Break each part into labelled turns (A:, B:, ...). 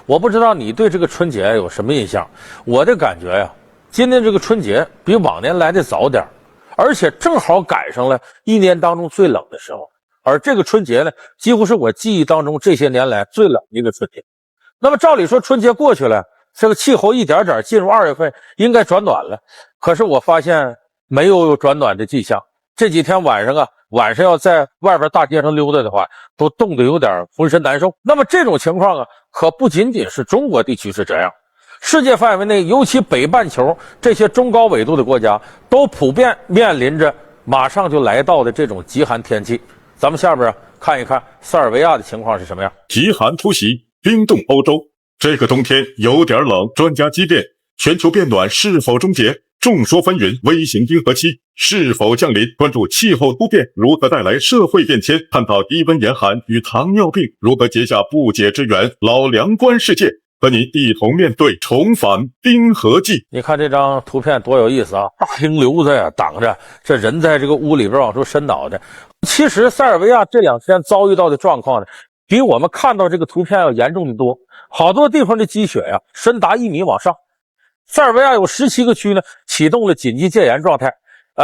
A: 我不知道你对这个春节有什么印象？我的感觉呀，今年这个春节比往年来的早点，而且正好赶上了一年当中最冷的时候。而这个春节呢，几乎是我记忆当中这些年来最冷的一个春节。那么照理说春节过去了，这个气候一点点进入2月份应该转暖了，可是我发现没有转暖的迹象。这几天晚上要在外边大街上溜达的话，都冻得有点浑身难受。那么这种情况啊，可不仅仅是中国地区是这样，世界范围内，尤其北半球这些中高纬度的国家，都普遍面临着马上就来到的这种极寒天气。咱们下边看一看塞尔维亚的情况是什么样。
B: 极寒突袭，冰冻欧洲。这个冬天有点冷，专家激辩：全球变暖是否终结？众说纷纭，微型冰河期是否降临？关注气候突变如何带来社会变迁，探讨低温严寒与糖尿病如何结下不解之缘。老梁观世界，和你一同面对重返冰河季。
A: 你看这张图片多有意思啊！大冰瘤子呀挡着，这人在这个屋里边往出伸脑袋。其实塞尔维亚这2天遭遇到的状况呢，比我们看到这个图片要严重的多。好多地方的积雪呀深达1米往上。塞尔维亚有17个区呢启动了紧急戒严状态，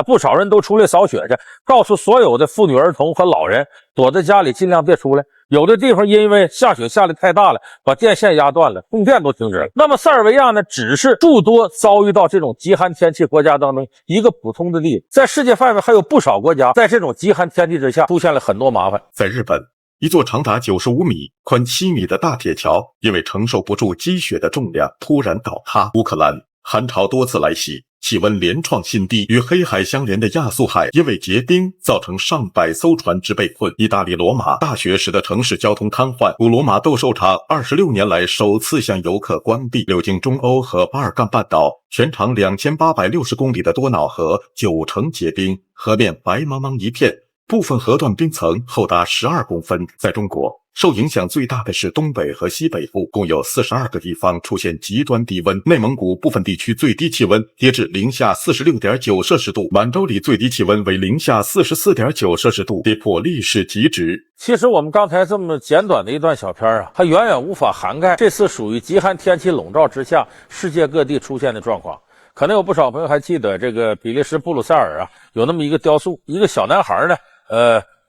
A: 不少人都出来扫雪去，告诉所有的妇女儿童和老人躲在家里尽量别出来。有的地方因为下雪下得太大了，把电线压断了，供电都停止了。那么塞尔维亚呢，只是诸多遭遇到这种极寒天气国家当中一个普通的例子。在世界范围还有不少国家在这种极寒天气之下出现了很多麻烦。
B: 在日本，一座长达95米、宽7米的大铁桥因为承受不住积雪的重量突然倒塌。乌克兰寒潮多次来袭，气温连创新低，与黑海相连的亚速海因为结冰造成上百艘船只被困。意大利罗马大雪使得城市交通瘫痪，古罗马斗兽场26年来首次向游客关闭。流经中欧和巴尔干半岛，全长2860公里的多瑙河90%结冰，河面白茫茫一片，部分河段冰层厚达12公分。在中国，受影响最大的是东北和西北部，共有42个地方出现极端低温。内蒙古部分地区最低气温跌至-46.9摄氏度，满洲里最低气温为-44.9摄氏度，跌破历史极值。
A: 其实我们刚才这么简短的一段小片啊，它远远无法涵盖这次属于极寒天气笼罩之下世界各地出现的状况。可能有不少朋友还记得这个比利时布鲁塞尔啊，有那么一个雕塑，一个小男孩呢，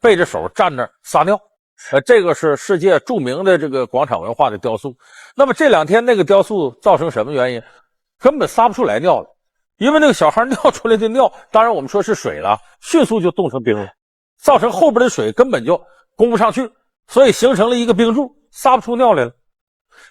A: 背着手站那儿撒尿。这个是世界著名的这个广场文化的雕塑。那么这2天那个雕塑造成什么原因？根本撒不出来尿了，因为那个小孩尿出来的尿，当然我们说是水了，迅速就冻成冰了，造成后边的水根本就供不上去，所以形成了一个冰柱，撒不出尿来了。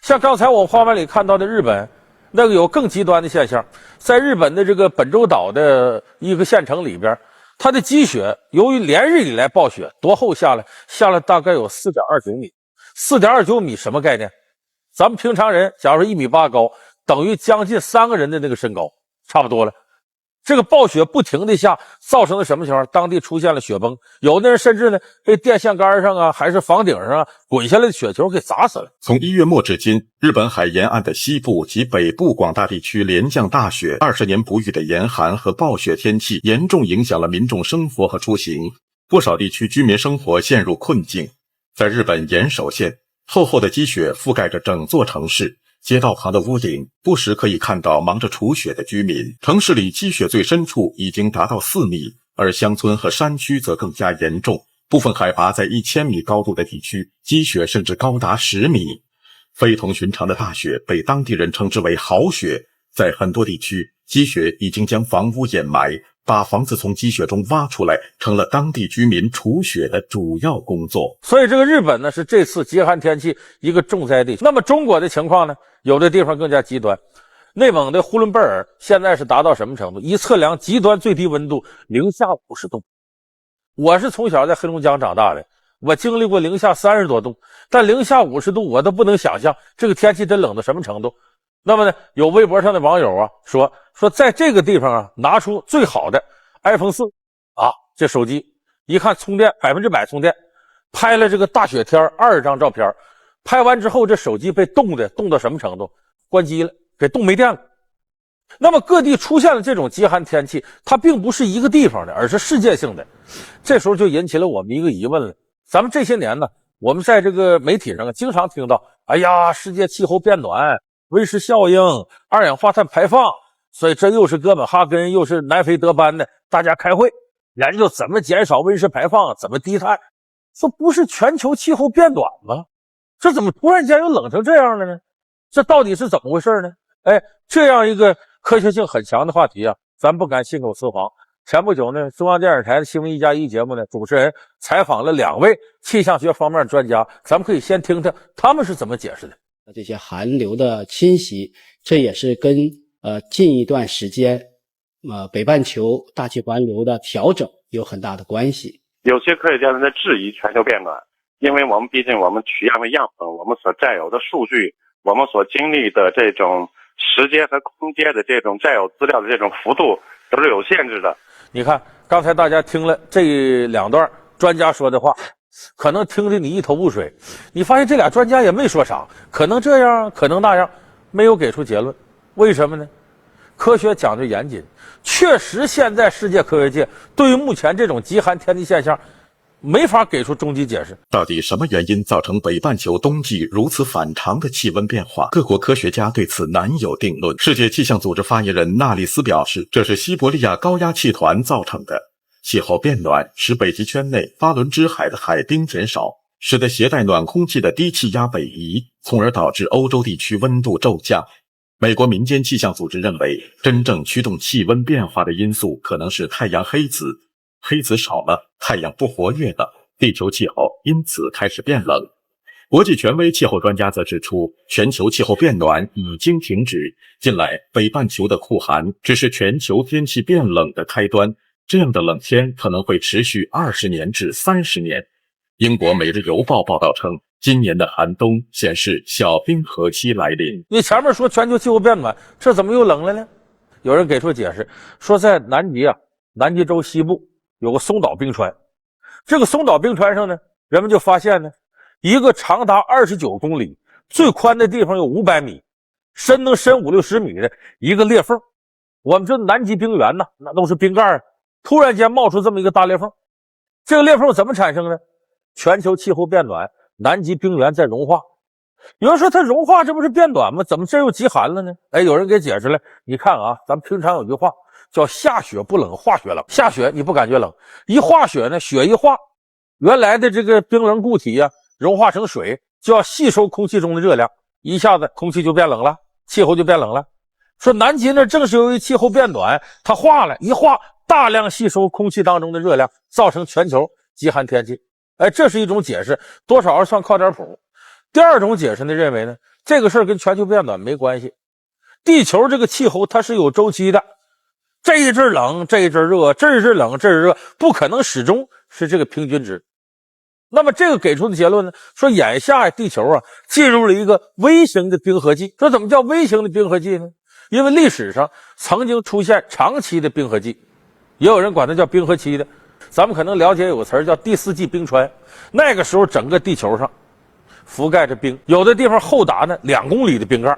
A: 像刚才我们画面里看到的日本，那个有更极端的现象，在日本的这个本州岛的一个县城里边，它的积雪由于连日以来暴雪多厚下了大概有 4.29 米。 4.29 米什么概念？咱们平常人假如说1.8米高，等于将近3个人的那个身高，差不多了。这个暴雪不停的下，造成了什么情况？当地出现了雪崩，有的人甚至呢被电线杆上啊还是房顶上啊滚下来的雪球给砸死了。
B: 从1月末至今，日本海沿岸的西部及北部广大地区连降大雪，20年不遇的严寒和暴雪天气严重影响了民众生活和出行，不少地区居民生活陷入困境。在日本岩手县，厚厚的积雪覆盖着整座城市，街道旁的屋顶不时可以看到忙着除雪的居民。城市里积雪最深处已经达到4米，而乡村和山区则更加严重，部分海拔在1000米高度的地区，积雪甚至高达10米。非同寻常的大雪被当地人称之为豪雪，在很多地区，积雪已经将房屋掩埋，把房子从积雪中挖出来，成了当地居民除雪的主要工作。
A: 所以这个日本呢是这次极寒天气一个重灾地区。那么中国的情况呢，有的地方更加极端。内蒙的呼伦贝尔现在是达到什么程度？一测量极端最低温度-50度。我是从小在黑龙江长大的，我经历过-30多度，但-50度我都不能想象这个天气得冷到什么程度。那么呢，有微博上的网友啊说在这个地方啊，拿出最好的 iPhone 4啊，这手机一看充电100%充电，拍了这个大雪天20张照片，拍完之后这手机被冻到什么程度？关机了，给冻没电了。那么各地出现了这种极寒天气，它并不是一个地方的，而是世界性的。这时候就引起了我们一个疑问了，咱们这些年呢，我们在这个媒体上经常听到哎呀，世界气候变暖、温室效应、二氧化碳排放，所以这又是哥本哈根，又是南非德班的，大家开会研究怎么减少温室排放，怎么低碳。这不是全球气候变暖吗？这怎么突然间又冷成这样了呢？这到底是怎么回事呢？哎，这样一个科学性很强的话题啊，咱不敢信口雌黄。前不久呢，中央电视台的新闻1+1节目呢，主持人采访了2位气象学方面的专家，咱们可以先听听他们是怎么解释的。
C: 这些寒流的侵袭，这也是跟近一段时间北半球大气环流的调整有很大的关系。
D: 有些科学家在质疑全球变暖，因为毕竟我们取样的样本，我们所占有的数据，我们所经历的这种时间和空间的这种占有资料的这种幅度都是有限制的。你看，刚才大家听了这2段专家说的话，可能听得你一头雾水。你发现这俩专家也没说啥，可能这样，可能那样，没有给出结论。为什么呢？科学讲究严谨，确实现在世界科学界对于目前这种极寒天气现象没法给出终极解释。
B: 到底什么原因造成北半球冬季如此反常的气温变化？各国科学家对此难有定论。世界气象组织发言人纳里斯表示，这是西伯利亚高压气团造成的。气候变暖使北极圈内巴伦支海的海冰减少，使得携带暖空气的低气压北移，从而导致欧洲地区温度骤降。美国民间气象组织认为，真正驱动气温变化的因素可能是太阳黑子，黑子少了，太阳不活跃了，地球气候因此开始变冷。国际权威气候专家则指出，全球气候变暖已经停止，近来北半球的酷寒只是全球天气变冷的开端，这样的冷天可能会持续20年至30年。英国《每日邮报》报道称，今年的寒冬显示小冰河期来临。
A: 你前面说全球气候变暖，这怎么又冷了呢？有人给出解释，说在南极南极洲西部有个松岛冰川，这个松岛冰川上呢，人们就发现呢，一个长达29公里、最宽的地方有500米、深能深50-60米的一个裂缝。我们说南极冰原那都是冰盖突然间冒出这么一个大裂缝。这个裂缝怎么产生的？全球气候变暖，南极冰原在融化。有人说它融化这不是变暖吗？怎么这又极寒了呢？有人给解释了，你看啊，咱们平常有句话叫下雪不冷，化雪冷。下雪你不感觉冷，一化雪呢，雪一化，原来的这个冰冷固体融化成水，就要吸收空气中的热量，一下子空气就变冷了，气候就变冷了。说南极呢，正是由于气候变暖，它化了，一化大量吸收空气当中的热量，造成全球极寒天气。这是一种解释，多少还算靠点谱。第二种解释呢，认为呢，这个事儿跟全球变暖没关系。地球这个气候它是有周期的，这一阵冷，这一阵热，这一阵冷，这一阵热，不可能始终是这个平均值。那么这个给出的结论呢，说眼下地球进入了一个微型的冰河季。这怎么叫微型的冰河季呢？因为历史上曾经出现长期的冰河季，也有人管它叫冰河期的。咱们可能了解有个词叫第4纪冰川，那个时候整个地球上覆盖着冰，有的地方厚达呢2公里的冰盖，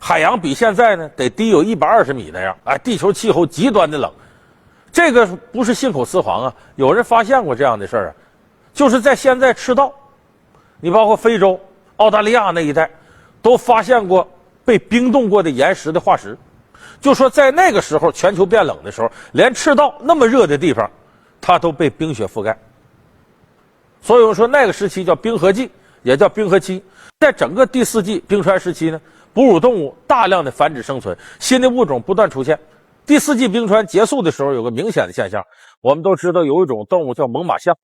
A: 海洋比现在呢得低有120米那样。地球气候极端的冷，这个不是信口雌黄有人发现过这样的事儿就是在现在赤道，你包括非洲、澳大利亚那一带，都发现过被冰冻过的岩石的化石，就说在那个时候全球变冷的时候，连赤道那么热的地方它都被冰雪覆盖。所以我说那个时期叫冰河季，也叫冰河期。在整个第4纪冰川时期呢，哺乳动物大量的繁殖生存，新的物种不断出现。第4纪冰川结束的时候，有个明显的现象，我们都知道有一种动物叫猛犸象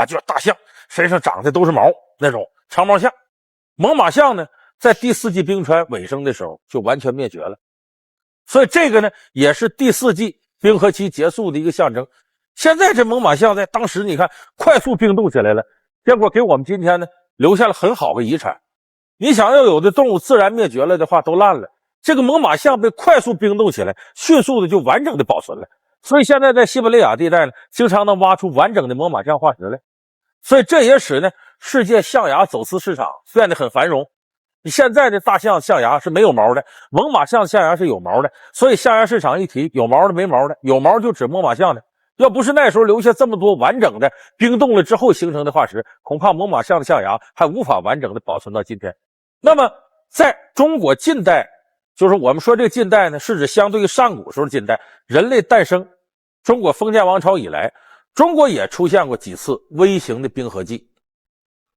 A: 就是大象，身上长的都是毛，那种长毛象。猛犸象呢，在第4纪冰川尾声的时候就完全灭绝了。所以这个呢，也是第4纪冰河期结束的一个象征。现在这猛犸象在当时你看快速冰冻起来了，结果给我们今天呢留下了很好的遗产。你想要有的动物自然灭绝了的话都烂了，这个猛犸象被快速冰冻起来，迅速的就完整的保存了。所以现在在西伯利亚地带呢，经常能挖出完整的猛犸象化石来。所以这也使呢世界象牙走私市场变得很繁荣。你现在的大象象牙是没有毛的，猛犸象象牙是有毛的，所以象牙市场一提有毛的没毛的，有毛就指猛犸象的。要不是那时候留下这么多完整的冰冻了之后形成的化石，恐怕猛犸象的象牙还无法完整的保存到今天。那么在中国近代，就是我们说这个近代呢，是指相对于上古时候的近代，人类诞生，中国封建王朝以来，中国也出现过几次微型的冰河纪，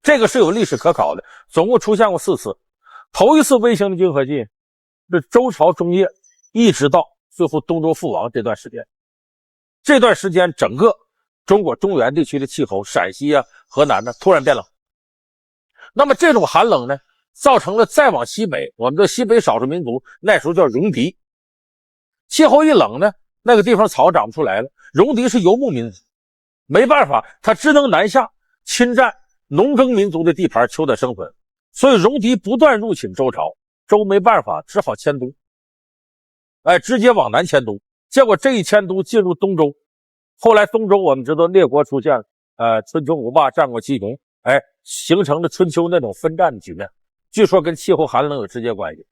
A: 这个是有历史可考的，总共出现过4次。头一次微型的冰河纪是周朝中叶一直到最后东周覆亡这段时间，这段时间整个中国中原地区的气候，陕西啊、河南呢突然变冷。那么这种寒冷呢，造成了再往西北，我们的西北少数民族那时候叫戎狄，气候一冷呢，那个地方草长不出来了，戎狄是游牧民族，没办法，他只能南下侵占农耕民族的地盘求得生存，所以戎狄不断入侵周朝，周没办法，只好迁都，直接往南迁都。结果这一迁都进入东周，后来东周我们知道列国出现了，春秋五霸、战国七雄，形成了春秋那种分战的局面，据说跟气候寒冷有直接关系。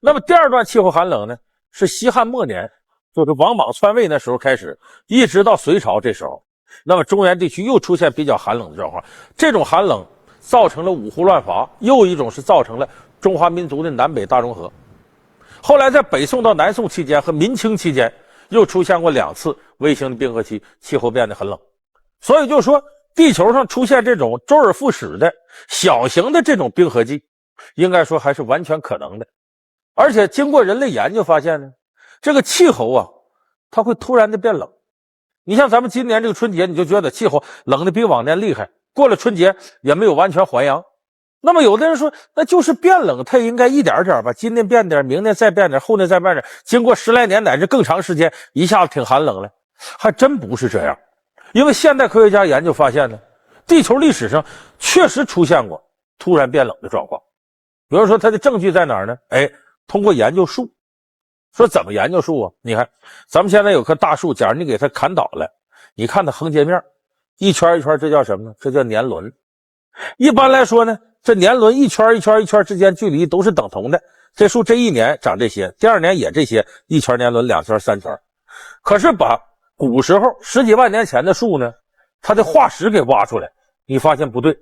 A: 那么第二段气候寒冷呢，是西汉末年，就是王莽篡位那时候开始，一直到隋朝这时候，那么中原地区又出现比较寒冷的状况。这种寒冷造成了五胡乱华，又一种是造成了中华民族的南北大融合。后来在北宋到南宋期间和明清期间，又出现过2次微型的冰河期，气候变得很冷。所以就说地球上出现这种周而复始的小型的这种冰河纪，应该说还是完全可能的。而且经过人类研究发现呢，这个气候啊，它会突然的变冷。你像咱们今年这个春节，你就觉得气候冷的比往年厉害，过了春节也没有完全还阳。那么有的人说，那就是变冷，它也应该一点点吧，今年变点，明年再变点，后年再变点，经过10来年乃至更长时间，一下子挺寒冷了。还真不是这样。因为现代科学家研究发现呢，地球历史上确实出现过突然变冷的状况。比如说它的证据在哪儿呢？通过研究树。说怎么研究树啊？你看咱们现在有棵大树，假如你给它砍倒了，你看它横截面一圈一圈，这叫什么呢？这叫年轮。一般来说呢，这年轮一圈一圈一圈之间距离都是等同的，这树这一年长这些，第2年也这些，一圈年轮2圈3圈。可是把古时候10几万年前的树呢，它的化石给挖出来，你发现不对，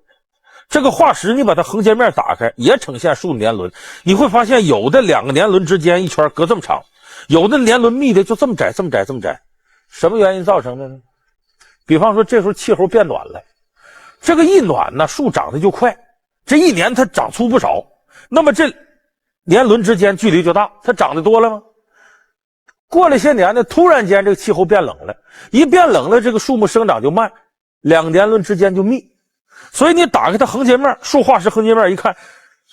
A: 这个化石你把它横截面打开，也呈现树的年轮，你会发现有的2个年轮之间一圈隔这么长，有的年轮密的就这么窄这么窄这么窄。什么原因造成的呢？比方说这时候气候变暖了，这个一暖呢，树长得就快，这一年它长粗不少，那么这年轮之间距离就大，它长得多了吗？过了些年呢，突然间这个气候变冷了，一变冷了，这个树木生长就慢，2个年轮之间就密，所以你打开它横截面，树化石横截面一看，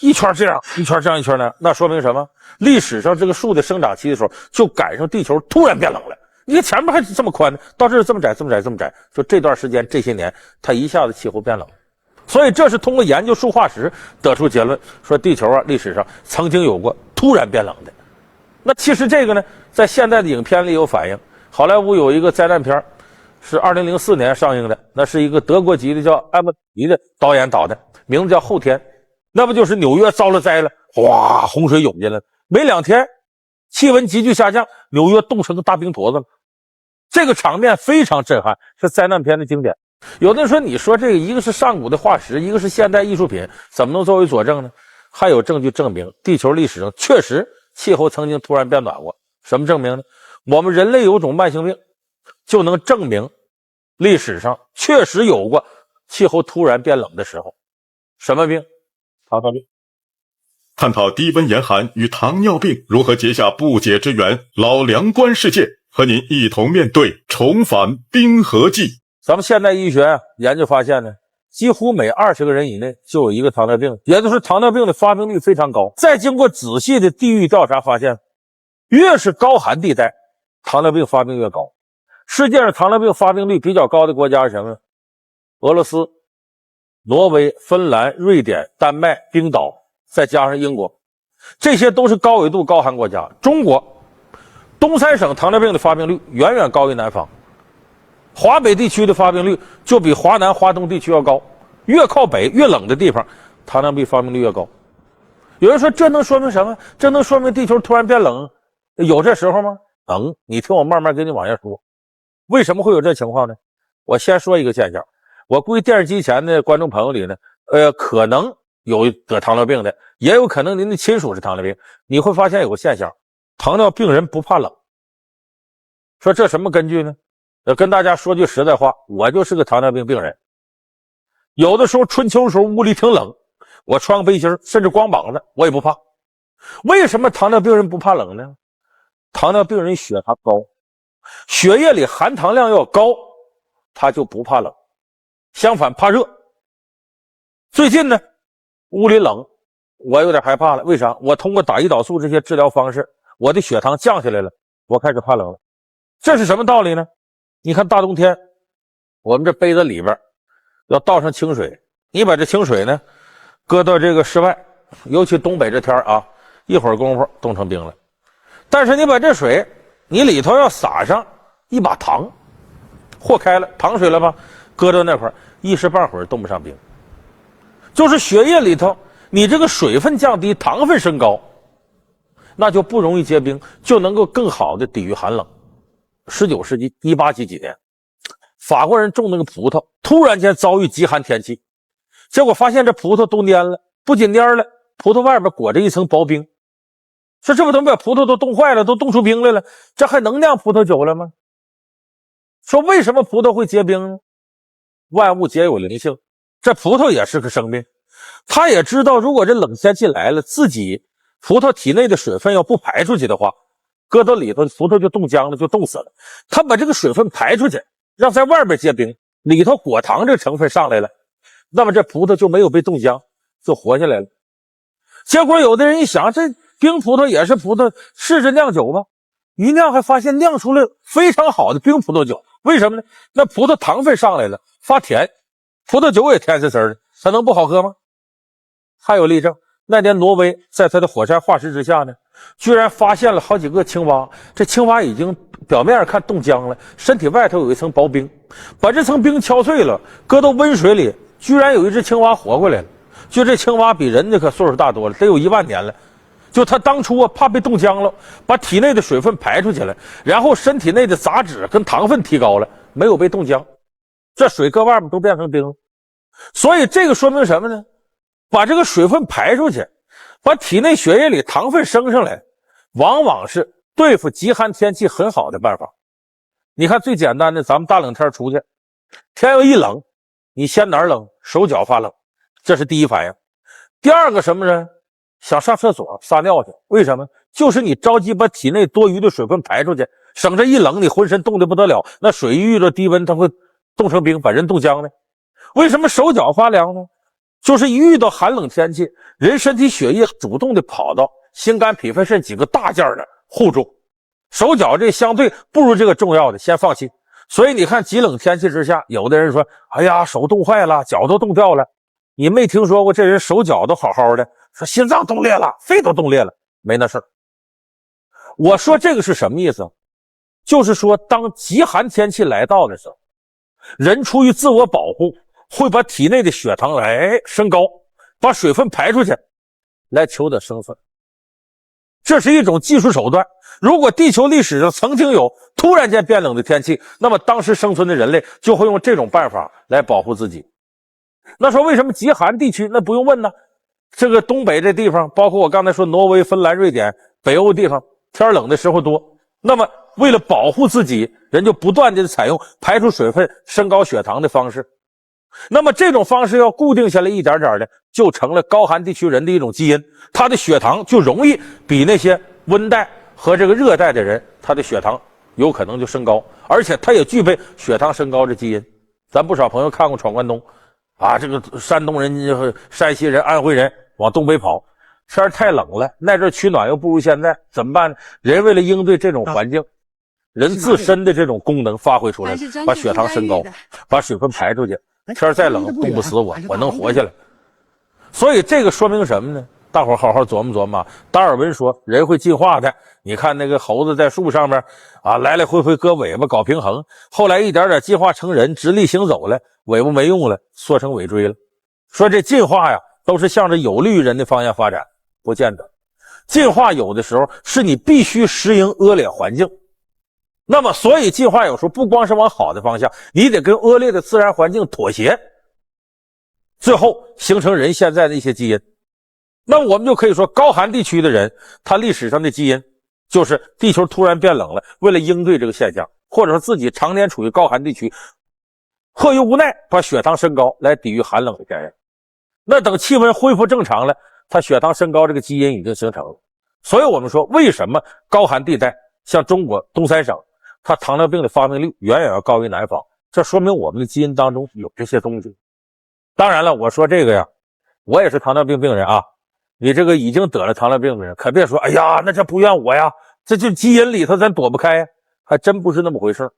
A: 一圈这样一圈这样一圈那样，那说明什么？历史上这个树的生长期的时候就赶上地球突然变冷了，你看前面还是这么宽的，到这是这么窄这么窄这么窄，就这段时间这些年它一下子气候变冷。所以这是通过研究树化石得出结论，说地球啊历史上曾经有过突然变冷的。那其实这个呢，在现代的影片里有反映。好莱坞有一个灾难片，是2004年上映的，那是一个德国籍的叫艾默尼的导演导的，名字叫《后天》。那不就是纽约遭了灾了，哗，洪水涌进来了，没2天，气温急剧下降，纽约冻成个大冰坨子了。这个场面非常震撼，是灾难片的经典。有的人说，你说这个一个是上古的化石，一个是现代艺术品，怎么能作为佐证呢？还有证据证明地球历史上确实气候曾经突然变暖过。什么证明呢？我们人类有种慢性病，就能证明历史上确实有过气候突然变冷的时候。什么病？糖尿病。
B: 探讨低温严寒与糖尿病如何结下不解之缘，老梁观世界和您一同面对重返冰河纪。
A: 咱们现代医学研究发现呢，几乎每20个人以内就有一个糖尿病，也就是糖尿病的发病率非常高。再经过仔细的地域调查发现，越是高寒地带，糖尿病发病越高。世界上糖尿病发病率比较高的国家是什么？俄罗斯、挪威、芬兰、瑞典、丹麦、冰岛，再加上英国，这些都是高纬度高寒国家。中国东三省糖尿病的发病率远远高于南方，华北地区的发病率就比华南、华东地区要高，越靠北越冷的地方，糖尿病发病率越高。有人说这能说明什么？这能说明地球突然变冷？有这时候吗？你听我慢慢跟你往下说。为什么会有这情况呢？我先说一个现象，我估计电视机前的观众朋友里呢，可能有得糖尿病的，也有可能您的亲属是糖尿病。你会发现有个现象，糖尿病人不怕冷。说这什么根据呢？跟大家说句实在话，我就是个糖尿病病人。有的时候春秋时候屋里挺冷，我穿个背心甚至光膀子我也不怕。为什么糖尿病人不怕冷呢？糖尿病人血糖高，血液里含糖量要高，他就不怕冷。相反怕热。最近呢屋里冷，我有点害怕了。为啥？我通过打胰岛素这些治疗方式，我的血糖降下来了，我开始怕冷了。这是什么道理呢？你看大冬天我们这杯子里边要倒上清水，你把这清水呢搁到这个室外，尤其东北这天啊，一会儿功夫冻成冰了。但是你把这水你里头要撒上一把糖，和开了糖水了吧，搁到那块儿一时半会儿冻不上冰。就是血液里头你这个水分降低，糖分升高，那就不容易结冰，就能够更好的抵御寒冷。19世纪18几年，法国人种那个葡萄，突然间遭遇极寒天气，结果发现这葡萄都蔫了，不仅蔫了，葡萄外面裹着一层薄冰。说这不能把葡萄都冻坏了，都冻出冰来了，这还能酿葡萄酒了吗？说为什么葡萄会结冰呢？万物皆有灵性，这葡萄也是个生命，他也知道如果这冷天气来了，自己葡萄体内的水分要不排出去的话，搁到里头葡萄就冻僵了，就冻死了。他把这个水分排出去，让在外面结冰，里头果糖这个成分上来了，那么这葡萄就没有被冻僵，就活下来了。结果有的人一想，这冰葡萄也是葡萄，试着酿酒吧。一酿还发现酿出了非常好的冰葡萄酒。为什么呢？那葡萄糖分上来了，发甜，葡萄酒也甜丝丝的，它能不好喝吗？还有例证，那年挪威在它的火山化石之下呢，居然发现了好几个青蛙。这青蛙已经表面上看冻僵了，身体外头有一层薄冰，把这层冰敲碎了，搁到温水里，居然有一只青蛙活过来了。就这青蛙比人家可岁数大多了，得有10000年了。就他当初怕被冻僵了，把体内的水分排出去了，然后身体内的杂质跟糖分提高了，没有被冻僵，这水搁外面都变成冰了。所以这个说明什么呢？把这个水分排出去，把体内血液里糖分升上来，往往是对付极寒天气很好的办法。你看最简单的，咱们大冷天出去，天要一冷，你先哪儿冷？手脚发冷，这是第一反应。第二个什么呢？想上厕所撒尿去。为什么？就是你着急把体内多余的水分排出去，省着一冷你浑身冻得不得了，那水一遇到低温它会冻成冰，把人冻僵呢。为什么手脚发凉呢？就是一遇到寒冷天气，人身体血液主动的跑到心肝脾肺肾几个大件的护住，手脚这相对不如这个重要的先放弃。所以你看极冷天气之下，有的人说哎呀手冻坏了，脚都冻掉了。你没听说过这人手脚都好好的，说心脏冻裂了，肺都冻裂了，没那事儿。我说这个是什么意思？就是说当极寒天气来到的时候，人出于自我保护，会把体内的血糖升高，把水分排出去，来求得生存。这是一种技术手段。如果地球历史上曾经有突然间变冷的天气，那么当时生存的人类就会用这种办法来保护自己。那说为什么极寒地区？那不用问呢，这个东北这地方，包括我刚才说挪威、芬兰、瑞典、北欧地方，天冷的时候多。那么为了保护自己，人就不断的采用排出水分、升高血糖的方式。那么这种方式要固定下来一点点的，就成了高寒地区人的一种基因，他的血糖就容易比那些温带和这个热带的人，他的血糖有可能就升高，而且他也具备血糖升高的基因。咱不少朋友看过《闯关东》啊，这个山东人、山西人、安徽人往东北跑，天太冷了，那阵取暖又不如现在，怎么办呢？人为了应对这种环境，人自身的这种功能发挥出来，把血糖升高，把水分排出去，天再冷冻不死我，我能活下来。所以这个说明什么呢？大伙好好琢磨琢磨。达尔文说人会进化的，你看那个猴子在树上面啊，来来回回割尾巴搞平衡，后来一点点进化成人，直立行走了，尾巴没用了，缩成尾椎了。说这进化呀，都是向着有利于人的方向发展，不见得。进化有的时候是你必须适应恶劣环境。那么所以进化有时候不光是往好的方向，你得跟恶劣的自然环境妥协。最后形成人现在的一些基因。那我们就可以说，高寒地区的人，他历史上的基因就是地球突然变冷了，为了应对这个现象，或者说自己常年处于高寒地区，迫于无奈把血糖升高来抵御寒冷的天然。那等气温恢复正常了，他血糖升高这个基因已经形成了。所以我们说，为什么高寒地带像中国东三省，它糖尿病的发病率远远要高于南方，这说明我们的基因当中有这些东西。当然了，我说这个呀，我也是糖尿病病人啊，你这个已经得了糖尿病的人可别说，哎呀，那这不怨我呀，这就基因里头咱躲不开呀，还真不是那么回事。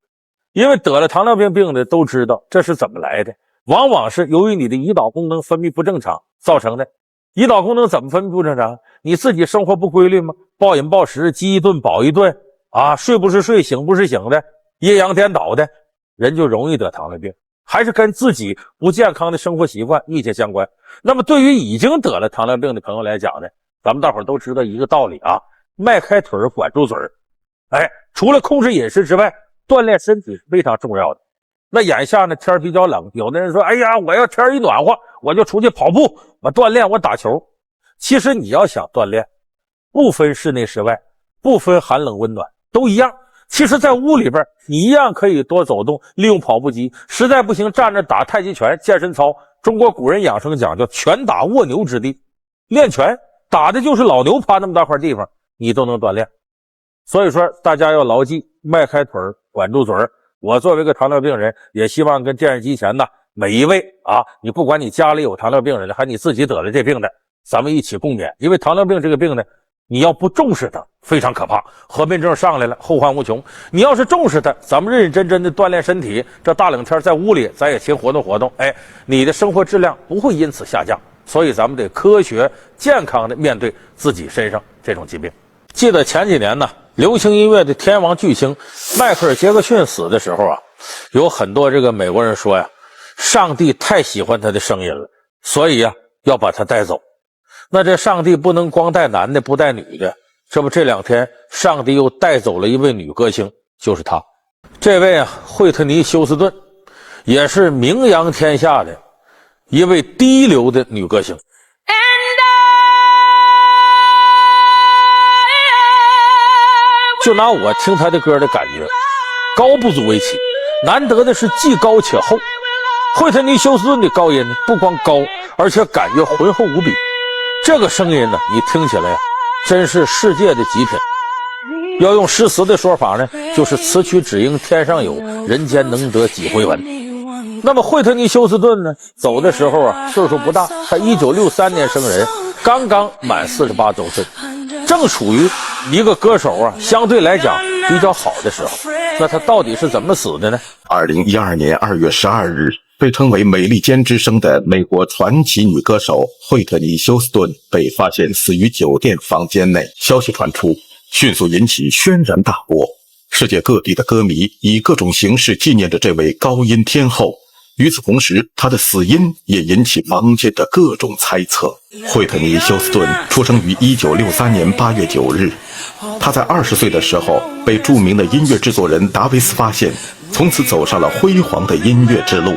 A: 因为得了糖尿病病的都知道这是怎么来的，往往是由于你的胰岛功能分泌不正常造成的。胰岛功能怎么分泌不正常？你自己生活不规律吗？暴饮暴食，饥一顿饱一顿啊，睡不是睡，醒不是醒的，阴阳颠倒的，人就容易得糖尿病。还是跟自己不健康的生活习惯密切相关。那么对于已经得了糖尿病的朋友来讲呢，咱们大伙儿都知道一个道理啊，迈开腿管住嘴。除了控制饮食之外，锻炼身体是非常重要的。那眼下呢，天比较冷，有的人说，哎呀，我要天一暖和，我就出去跑步，我锻炼，我打球。其实你要想锻炼，不分室内室外，不分寒冷温暖，都一样。其实在屋里边你一样可以多走动，利用跑步机，实在不行站着打太极拳、健身操。中国古人养生讲叫拳打卧牛之地，练拳打的就是老牛趴那么大块地方，你都能锻炼。所以说大家要牢记，迈开腿管住嘴。我作为一个糖尿病人，也希望跟电视机前的每一位啊，你不管你家里有糖尿病人的，还你自己得了这病的，咱们一起共勉。因为糖尿病这个病呢，你要不重视它非常可怕，合并症上来了后患无穷。你要是重视它，咱们认认真真的锻炼身体，这大冷天在屋里咱也勤活动活动，你的生活质量不会因此下降。所以咱们得科学健康的面对自己身上这种疾病。记得前几年呢，流行音乐的天王巨星迈克尔·杰克逊死的时候啊，有很多这个美国人说呀，上帝太喜欢他的声音了，所以要把他带走。那这上帝不能光带男的不带女的，这不这两天上帝又带走了一位女歌星，就是她。这位惠特尼·休斯顿也是名扬天下的一位第一流的女歌星。就拿我听她的歌的感觉，高不足为奇，难得的是既高且厚。惠特尼·休斯顿的高音不光高，而且感觉浑厚无比。这个声音呢，你听起来真是世界的极品。要用诗词的说法呢，就是此曲只应天上有，人间能得几回闻。那么惠特尼·休斯顿呢，走的时候岁数不大，他1963年生人，刚刚满48周岁，正处于一个歌手相对来讲比较好的时候。那他到底是怎么死的呢
B: ？2012年2月12日，被称为美利坚之声的美国传奇女歌手惠特尼·休斯顿被发现死于酒店房间内。消息传出，迅速引起轩然大波，世界各地的歌迷以各种形式纪念着这位高音天后。与此同时，她的死因也引起坊间的各种猜测。惠特尼·休斯顿出生于1963年8月9日，她在20岁的时候被著名的音乐制作人达维斯发现，从此走上了辉煌的音乐之路。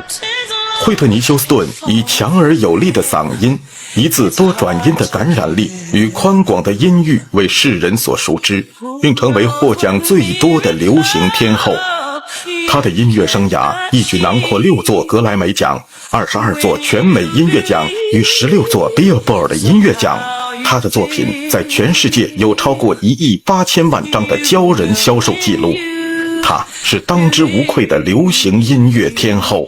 B: 惠特尼·休斯顿以强而有力的嗓音、一字多转音的感染力与宽广的音域为世人所熟知，并成为获奖最多的流行天后。他的音乐生涯一举囊括6座格莱美奖、22座全美音乐奖与16座 Billboard 音乐奖。他的作品在全世界有超过1亿8千万张的骄人销售记录。他是当之无愧的流行音乐天后。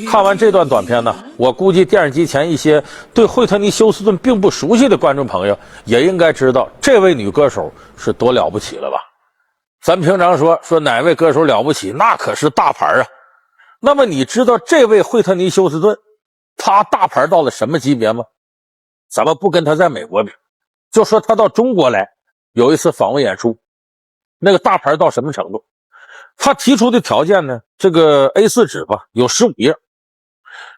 A: 看完这段短片呢，我估计电视机前一些对惠特尼·休斯顿并不熟悉的观众朋友也应该知道这位女歌手是多了不起了吧。咱平常说哪位歌手了不起，那可是大牌啊。那么你知道这位惠特尼·休斯顿他大牌到了什么级别吗？咱们不跟他在美国比，就说他到中国来有一次访问演出，那个大牌到什么程度？他提出的条件呢，这个 A4 纸吧有15页，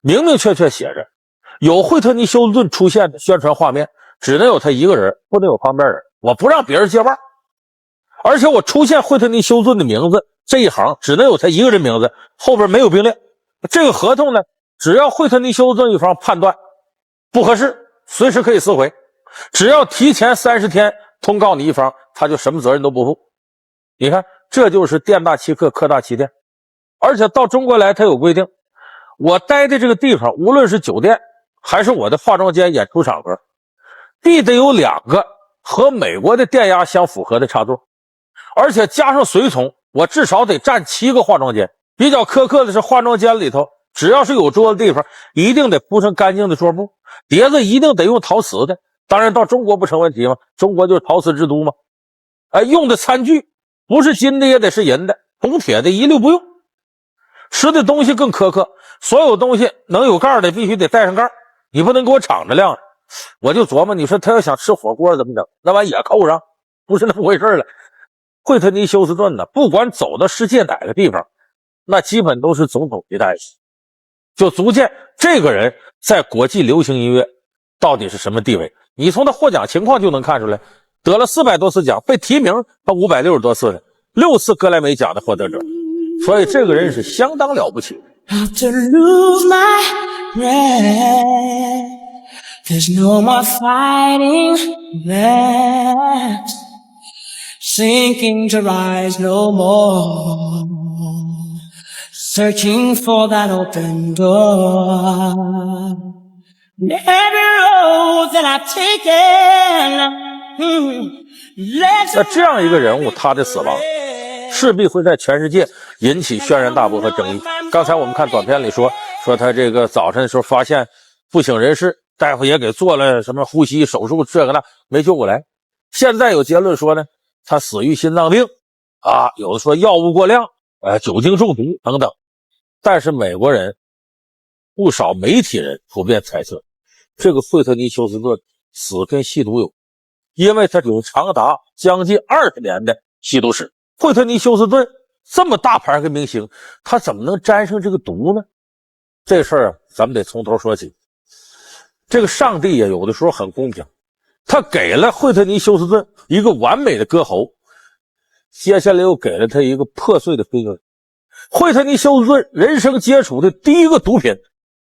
A: 明明确确写着有惠特尼·休斯顿出现的宣传画面，只能有他一个人，不能有旁边人，我不让别人接腕。而且我出现惠特尼·休斯顿的名字这一行只能有他一个人名字，后边没有并列。这个合同呢只要惠特尼休斯顿一方判断不合适，随时可以撕毁，只要提前30天通告你一方，他就什么责任都不负。你看，这就是店大欺客，客大欺店。而且到中国来，他有规定，我待的这个地方，无论是酒店还是我的化妆间、演出场合，必得有2个和美国的电压相符合的插座，而且加上随从，我至少得占7个化妆间。比较苛刻的是，化妆间里头只要是有桌子地方，一定得铺上干净的桌布，碟子一定得用陶瓷的。当然到中国不成问题嘛，中国就是陶瓷之都嘛。用的餐具不是金的也得是银的，铜铁的一律不用。吃的东西更苛刻，所有东西能有盖的必须得带上盖，你不能给我敞着晾着。我就琢磨，你说他要想吃火锅怎么整？那玩意也扣上，不是那么回事了。惠特尼休斯顿呢，不管走到世界哪个地方，那基本都是总统级待遇，就足见这个人在国际流行音乐到底是什么地位。你从他获奖情况就能看出来，得了400多次奖，被提名他560多次的，6次格莱美奖的获得者，所以这个人是相当了不起。
E: There's no more fighting left, sinking to rise no more, searching for that open door. And every road that I've taken,
A: 那这样一个人物，他的死亡势必会在全世界引起轩然大波和争议。刚才我们看短片里说他这个早晨的时候发现不省人事，大夫也给做了什么呼吸手术，这个那没救过来。现在有结论说呢，他死于心脏病啊，有的说药物过量，酒精中毒等等。但是美国人不少媒体人普遍猜测，这个惠特尼休斯顿死跟吸毒有，因为他有长达将近20年的吸毒史。惠特尼休斯顿这么大牌个明星，他怎么能沾上这个毒呢？这事儿咱们得从头说起。这个上帝也有的时候很公平，他给了惠特尼休斯顿一个完美的歌喉，接下来又给了他一个破碎的婚姻。惠特尼休斯顿人生接触的第一个毒品，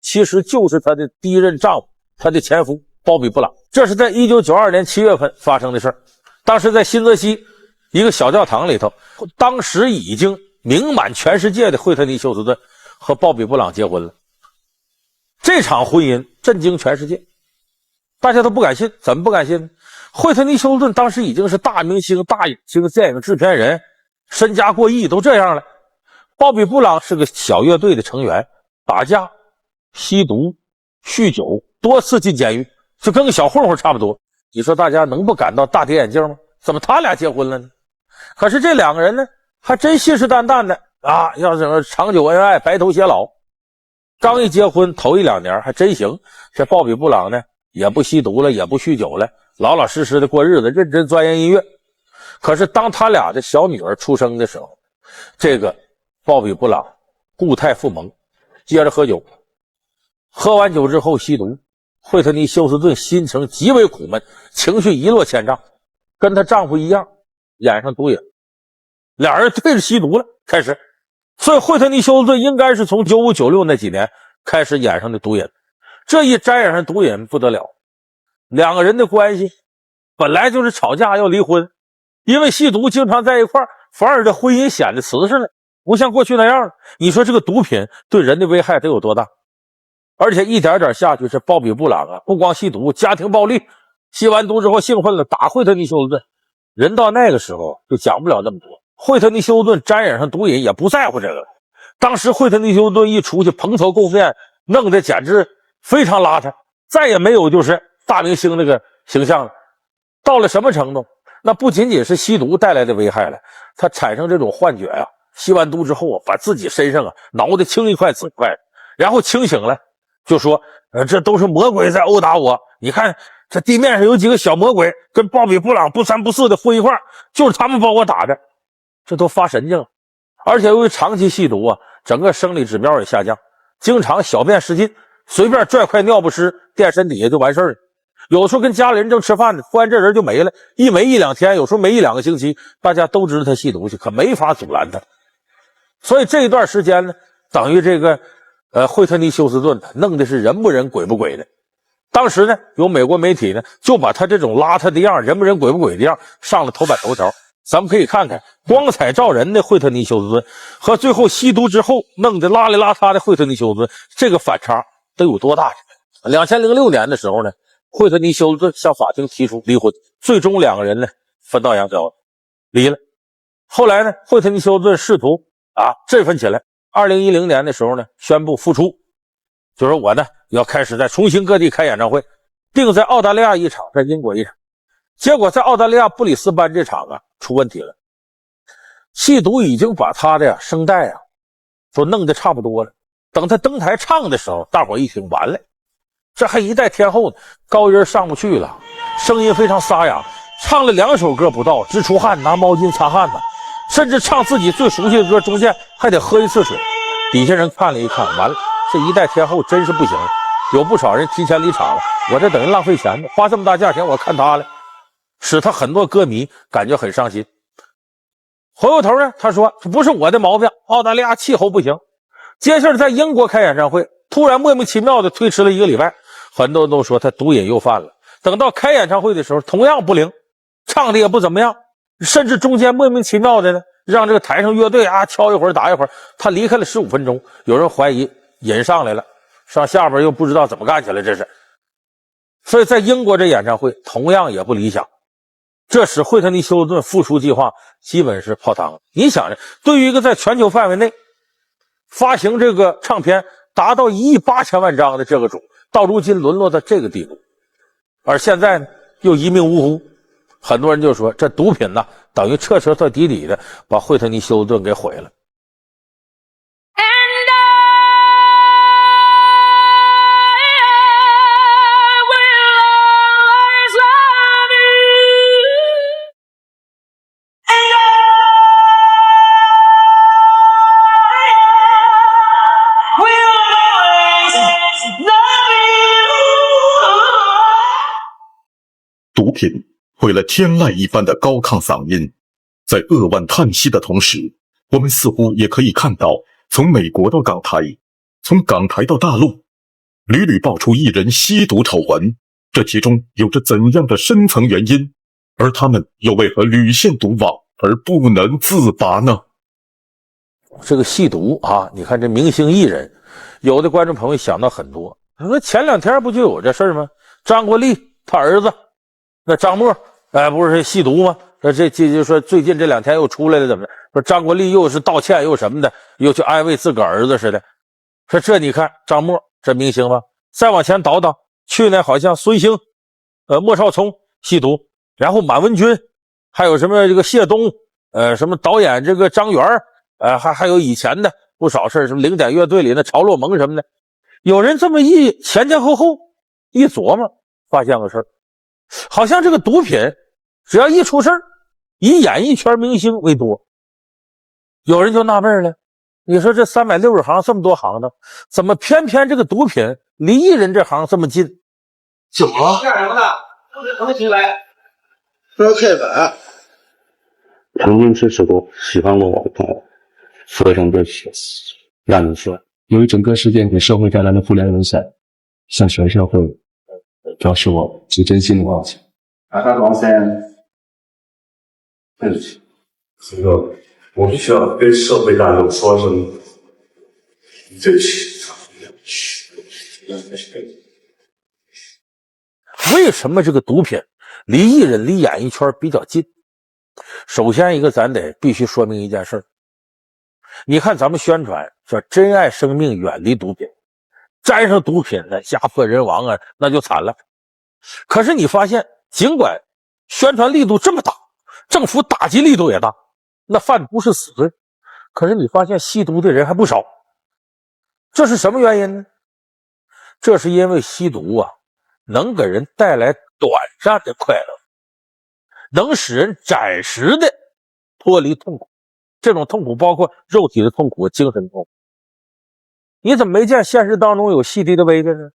A: 其实就是他的第一任丈夫，他的前夫鲍比布朗。这是在1992年7月份发生的事儿。当时在新泽西一个小教堂里头，当时已经名满全世界的惠特尼休斯顿和鲍比布朗结婚了。这场婚姻震惊全世界，大家都不敢信。怎么不敢信呢？惠特尼休斯顿当时已经是大明星、大影星、电影制片人，身家过亿，都这样了。鲍比布朗是个小乐队的成员，打架、吸毒、酗酒，多次进监狱，就跟个小混混差不多。你说大家能不感到大跌眼镜吗？怎么他俩结婚了呢？可是这2个人呢，还真信誓旦旦的啊，要整个长久恩爱，白头偕老。刚一结婚头1、2年还真行，这鲍比布朗呢也不吸毒了，也不酗酒了，老老实实的过日子，认真钻研音乐。可是当他俩的小女儿出生的时候，这个鲍比布朗故态复萌，接着喝酒，喝完酒之后吸毒。惠特尼休斯顿心情极为苦闷，情绪一落千丈，跟她丈夫一样染上毒瘾，俩人对着吸毒了开始。所以惠特尼休斯顿应该是从95、96那几年开始染上的毒瘾。这一沾染上毒瘾不得了，2个人的关系本来就是吵架要离婚，因为吸毒经常在一块儿，反而这婚姻显得瓷实了，不像过去那样了。你说这个毒品对人的危害得有多大？而且一点点下去，这鲍比布朗啊，不光吸毒，家庭暴力，吸完毒之后兴奋了打惠特尼休斯顿。人到那个时候就讲不了那么多。惠特尼休斯顿沾染上毒瘾也不在乎这个。当时惠特尼休斯顿一出去蓬头垢面，弄得简直非常邋遢，再也没有就是大明星那个形象了。到了什么程度？那不仅仅是吸毒带来的危害了，他产生这种幻觉啊，吸完毒之后啊，把自己身上啊挠得青一块紫一块，然后清醒了就说这都是魔鬼在殴打我，你看这地面上有几个小魔鬼跟鲍比布朗不三不四的混一块，就是他们把我打的。这都发神经了。而且由于长期吸毒啊，整个生理指标也下降，经常小便失禁，随便拽块尿不湿垫身底下就完事儿了。有的时候跟家里人正吃饭呢，忽然这人就没了，一没1、2天，有时候没1、2个星期，大家都知道他吸毒去，可没法阻拦他。所以这一段时间呢，等于这个惠特尼休斯顿弄的是人不人鬼不鬼的。当时呢，有美国媒体呢就把他这种邋遢的样，人不人鬼不鬼的样上了头版头条。咱们可以看看光彩照人的惠特尼休斯顿和最后吸毒之后弄得邋里邋遢的惠特尼休斯顿，这个反差得有多大？2006年的时候呢，惠特尼休斯顿向法庭提出离婚，最终两个人呢分道扬镳离了。后来呢，惠特尼休斯顿试图振奋起来，2010年的时候呢宣布复出，就说我呢要开始在重新各地开演唱会，定在澳大利亚一场，在英国一场。结果在澳大利亚布里斯班这场出问题了，吸毒已经把他的声带都弄得差不多了。等他登台唱的时候，大伙一听完了，这还一代天后呢，高音上不去了，声音非常沙哑，唱了2首歌不到，直出汗，拿毛巾擦汗呢，甚至唱自己最熟悉的歌中间还得喝一次水。底下人看了一看，完了，这一代天后真是不行，有不少人提前离场了，我这等于浪费钱呢，花这么大价钱我看他了，使他很多歌迷感觉很伤心。回过头呢，他说这不是我的毛病，澳大利亚气候不行。接下来在英国开演唱会，突然莫名其妙的推迟了1个礼拜，很多人都说他毒瘾又犯了。等到开演唱会的时候同样不灵，唱的也不怎么样，甚至中间莫名其妙的呢让这个台上乐队敲一会儿打一会儿，他离开了15分钟，有人怀疑瘾上来了，上下边又不知道怎么干起来，这是。所以在英国这演唱会同样也不理想，这使惠特尼休斯顿复出计划基本是泡汤了。你想着，对于一个在全球范围内发行这个唱片达到1.8亿张的这个种，到如今沦落到这个地步，而现在呢又一命呜呼，很多人就说这毒品等于彻彻底底的把惠特尼休斯顿给毁了。
B: 毒品毁了天籁一般的高亢嗓音，在扼腕叹息的同时，我们似乎也可以看到，从美国到港台，从港台到大陆，屡屡爆出艺人吸毒丑闻，这其中有着怎样的深层原因？而他们又为何屡陷毒网而不能自拔呢？
A: 这个吸毒你看这明星艺人，有的观众朋友想到很多，说前2天不就有这事吗？张国立他儿子那张默不是吸毒吗？这就说最近这2天又出来了，怎么的？说张国立又是道歉又什么的，又去安慰自个儿子似的。说这你看张默这明星吧，再往前倒倒，去年好像孙兴莫少聪吸毒，然后满文军，还有什么这个谢东什么导演这个张元还有以前的不少事，什么零点乐队里的曹洛蒙什么的。有人这么前后一琢磨，发现个事儿，好像这个毒品只要一出事儿，以演艺圈明星为多。有人就纳闷了，你说这360行这么多行当，怎么偏偏这个毒品离艺人这行这么近？
F: 怎么了？干什么呢？不是进来说课本。
G: 曾经是首个喜欢过我的朋友，说一声对不起，让你说，由于整个事件给社会带来的负面影响，向全社会表示我最真心的抱歉。
F: 王三，对不起，
G: 这个我必须要跟社会大众说声对不起。
A: 为什么这个毒品离艺人离演艺圈比较近？首先一个咱得必须说明一件事，你看咱们宣传说珍爱生命远离毒品，沾上毒品的家破人亡那就惨了。可是你发现尽管宣传力度这么大，政府打击力度也大，那贩毒是死罪，可是你发现吸毒的人还不少。这是什么原因呢？这是因为吸毒能给人带来短暂的快乐，能使人暂时的脱离痛苦，这种痛苦包括肉体的痛苦、精神痛苦。你怎么没见现实当中有吸敌的威的呢？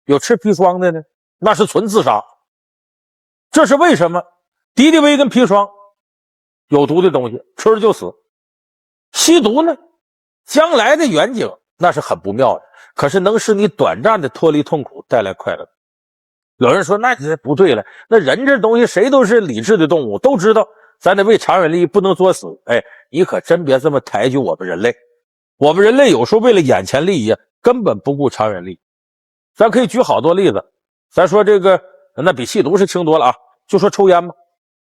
A: 有吃砒霜的呢？那是纯自杀。这是为什么？敌敌畏跟砒霜有毒的东西，吃了就死。吸毒呢，将来的远景那是很不妙的，可是能使你短暂的脱离痛苦，带来快乐。有人说那这不对了，那人这东西谁都是理智的动物，都知道咱得为长远利益不能作死。哎，你可真别这么抬举我们人类，我们人类有时候为了眼前利益根本不顾长远利益。咱可以举好多例子，咱说这个那比吸毒是轻多了啊，就说抽烟吧。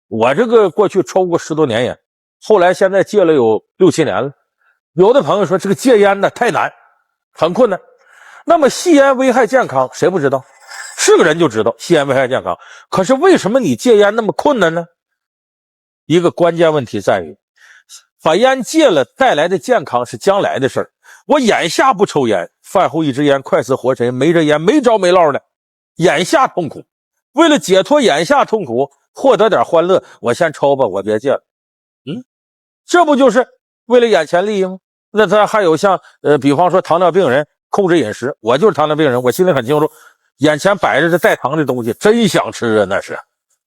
A: 我这个过去抽过10多年烟，后来现在戒了有6、7年了。有的朋友说这个戒烟呢太难，很困难。那么吸烟危害健康，谁不知道？是个人就知道吸烟危害健康。可是为什么你戒烟那么困难呢？一个关键问题在于，把烟戒了带来的健康是将来的事儿。我眼下不抽烟，饭后一支烟快死活神，没这烟没着没落的，眼下痛苦。为了解脱眼下痛苦，获得点欢乐，我先抽吧，我别戒了。这不就是为了眼前利益吗？那咱还有像比方说糖尿病人控制饮食，我就是糖尿病人，我心里很清楚，眼前摆着这带糖的东西真想吃啊。那是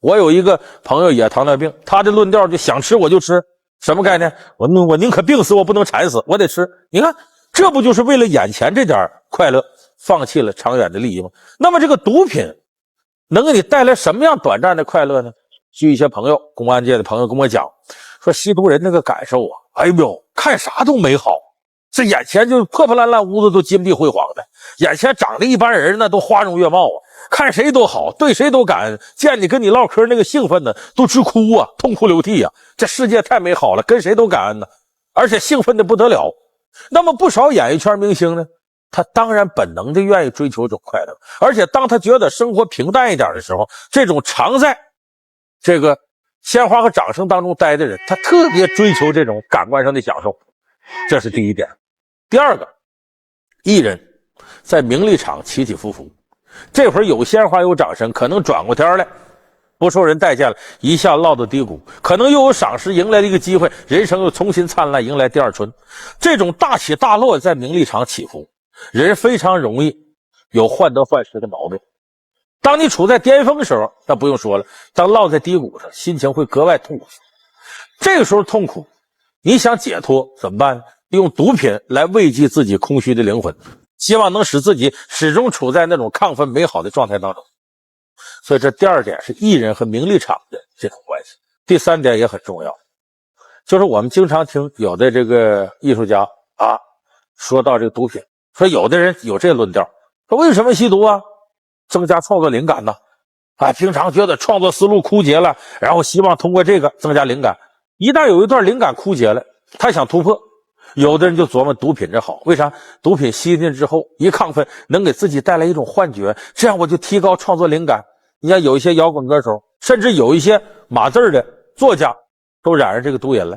A: 我有一个朋友也糖尿病，他的论调就想吃我就吃，什么概念？我宁可病死我不能馋死，我得吃。你看这不就是为了眼前这点快乐放弃了长远的利益吗？那么这个毒品能给你带来什么样短暂的快乐呢？据一些朋友公安界的朋友跟我讲，说吸毒人那个感受啊，哎呦看啥都美好，这眼前就破破烂烂屋子都金碧辉煌的，眼前长得一般人那都花容月貌啊，看谁都好，对谁都感恩，见你跟你唠嗑那个兴奋呢都直哭啊，痛哭流涕啊，这世界太美好了，跟谁都感恩呢，而且兴奋的不得了。那么不少演艺圈明星呢，他当然本能的愿意追求这种快乐，而且当他觉得生活平淡一点的时候，这种常在这个鲜花和掌声当中待的人，他特别追求这种感官上的享受，这是第一点。第二个，艺人在名利场起起伏伏，这会儿有鲜花有掌声，可能转过天来不受人待见了，一下落到低谷，可能又有赏识，迎来了一个机会，人生又重新灿烂，迎来第二春。这种大起大落在名利场起伏，人非常容易有患得患失的毛病。当你处在巅峰的时候，那不用说了，当落在低谷上，心情会格外痛苦。这个时候痛苦，你想解脱怎么办呢？用毒品来慰藉自己空虚的灵魂，希望能使自己始终处在那种亢奋美好的状态当中。所以这第二点是艺人和名利场的这种关系。第三点也很重要，就是我们经常听有的这个艺术家啊说到这个毒品，说有的人有这论调，说为什么吸毒啊？增加创作灵感呢？平常觉得创作思路枯竭了，然后希望通过这个增加灵感。一旦有一段灵感枯竭了，他想突破，有的人就琢磨毒品这好，为啥？毒品吸进之后一亢奋，能给自己带来一种幻觉，这样我就提高创作灵感。你看有一些摇滚歌手，甚至有一些码字的作家都染上这个毒瘾了。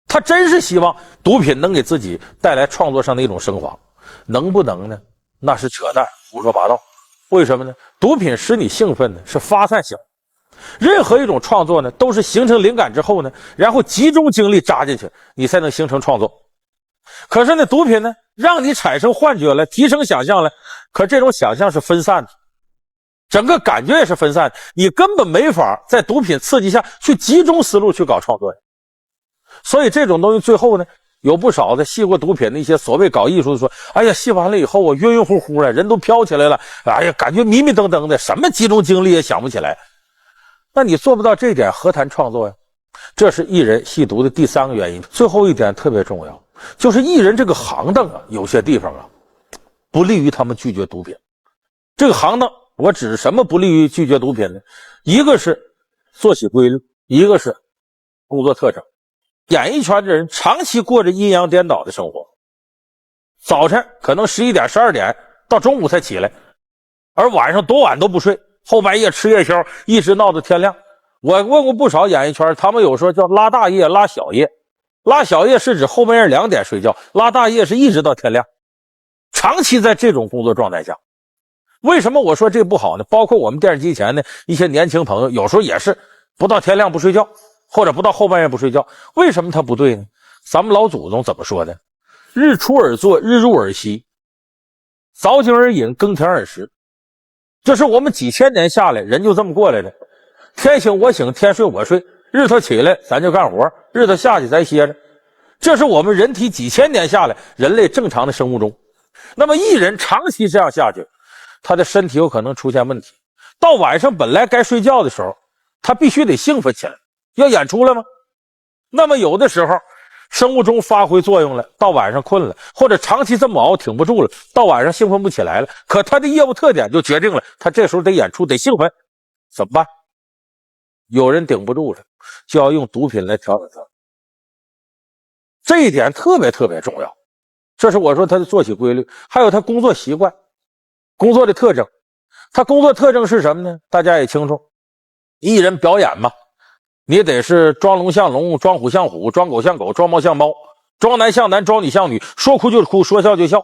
A: 他真是希望毒品能给自己带来创作上的一种升华，能不能呢？那是扯淡，胡说八道。为什么呢？毒品使你兴奋呢，是发散性。任何一种创作呢，都是形成灵感之后呢，然后集中精力扎进去，你才能形成创作。可是呢，毒品呢，让你产生幻觉了，提升想象了，可这种想象是分散的，整个感觉也是分散的，你根本没法在毒品刺激下去集中思路去搞创作。所以这种东西最后呢，有不少的吸过毒品的一些所谓搞艺术的说，哎呀，吸完了以后我晕晕乎乎的，人都飘起来了，哎呀，感觉迷迷瞪瞪的，什么集中精力也想不起来。那你做不到这点，何谈创作呀？这是艺人吸毒的第三个原因。最后一点特别重要，就是艺人这个行当啊，有些地方啊，不利于他们拒绝毒品。这个行当，我指什么不利于拒绝毒品呢？一个是作息规律，一个是工作特征。演艺圈的人长期过着阴阳颠倒的生活，早晨可能11点12点到中午才起来，而晚上多晚都不睡，后半夜吃夜宵，一直闹到天亮。我问过不少演艺圈，他们有说叫拉大夜拉小夜，拉小夜是指后半夜2点睡觉，拉大夜是一直到天亮，长期在这种工作状态下。为什么我说这不好呢？包括我们电视机前的一些年轻朋友，有时候也是不到天亮不睡觉，或者不到后半夜不睡觉。为什么他不对呢？咱们老祖宗怎么说的？日出而作，日入而息，早井而饮，耕田而食。这是我们几千年下来人就这么过来的，天醒我醒，天睡我睡，日头起来咱就干活，日头下去咱歇着。这是我们人体几千年下来人类正常的生物钟。那么一人长期这样下去，他的身体有可能出现问题。到晚上本来该睡觉的时候，他必须得兴奋起来，要演出了吗？那么有的时候生物钟发挥作用了，到晚上困了，或者长期这么熬挺不住了，到晚上兴奋不起来了，可他的业务特点就决定了他这时候得演出，得兴奋，怎么办？有人顶不住了，就要用毒品来调整他。这一点特别重要。这是我说他的作息规律，还有他工作习惯、工作的特征。他工作特征是什么呢？大家也清楚，艺人表演嘛，你得是装龙像龙，装虎像虎，装狗像狗，装猫像猫，装男像男，装女像女，说哭就哭，说笑就笑。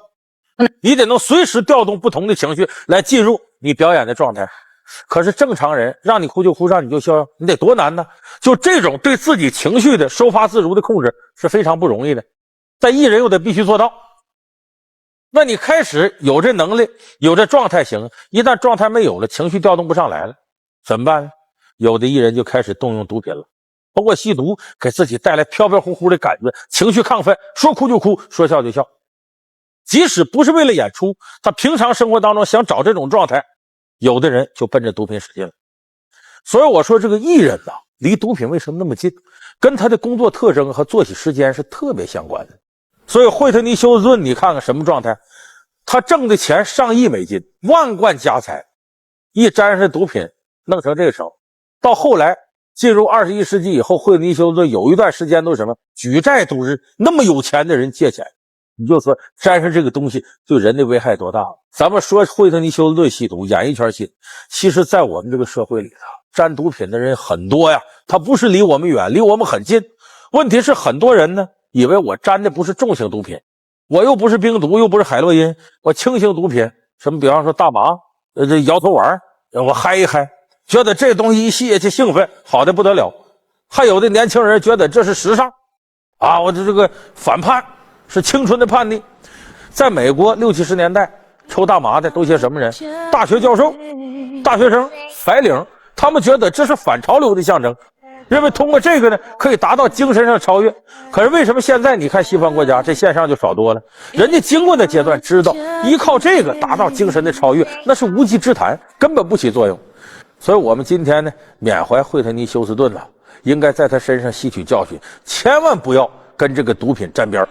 A: 你得能随时调动不同的情绪来进入你表演的状态。可是正常人让你哭就哭，让你就笑，你得多难呢？就这种对自己情绪的收发自如的控制是非常不容易的，但艺人又得必须做到。那你开始有这能力，有这状态行，一旦状态没有了，情绪调动不上来了，怎么办呢？有的艺人就开始动用毒品了，通过吸毒给自己带来飘飘忽忽的感觉，情绪亢奋，说哭就哭，说笑就笑。即使不是为了演出，他平常生活当中想找这种状态，有的人就奔着毒品使劲了。所以我说这个艺人啊，离毒品为什么那么近，跟他的工作特征和作息时间是特别相关的。所以惠特尼休斯顿你看看什么状态，他挣的钱上亿美金，万贯家财，一沾上毒品弄成这个手。到后来进入21世纪以后，惠特尼休斯顿有一段时间都是什么举债度日，那么有钱的人借钱，你就说沾上这个东西对人的危害多大。咱们说惠特尼休斯顿吸毒，演艺圈吸毒，其实在我们这个社会里沾毒品的人很多呀，他不是离我们远，离我们很近。问题是很多人呢以为我沾的不是重型毒品，我又不是冰毒，又不是海洛因，我轻型毒品，什么比方说大麻，这摇头丸，我嗨一嗨，觉得这东西一吸下去兴奋，好的不得了。还有的年轻人觉得这是时尚啊，我这个反叛是青春的叛逆。在美国60、70年代抽大麻的都些什么人？大学教授、大学生、白领，他们觉得这是反潮流的象征，认为通过这个呢可以达到精神上超越。可是为什么现在你看西方国家这现象就少多了？人家经过的阶段知道依靠这个达到精神的超越，那是无稽之谈，根本不起作用。所以我们今天呢缅怀惠特尼休斯顿了，应该在他身上吸取教训，千万不要跟这个毒品沾边儿。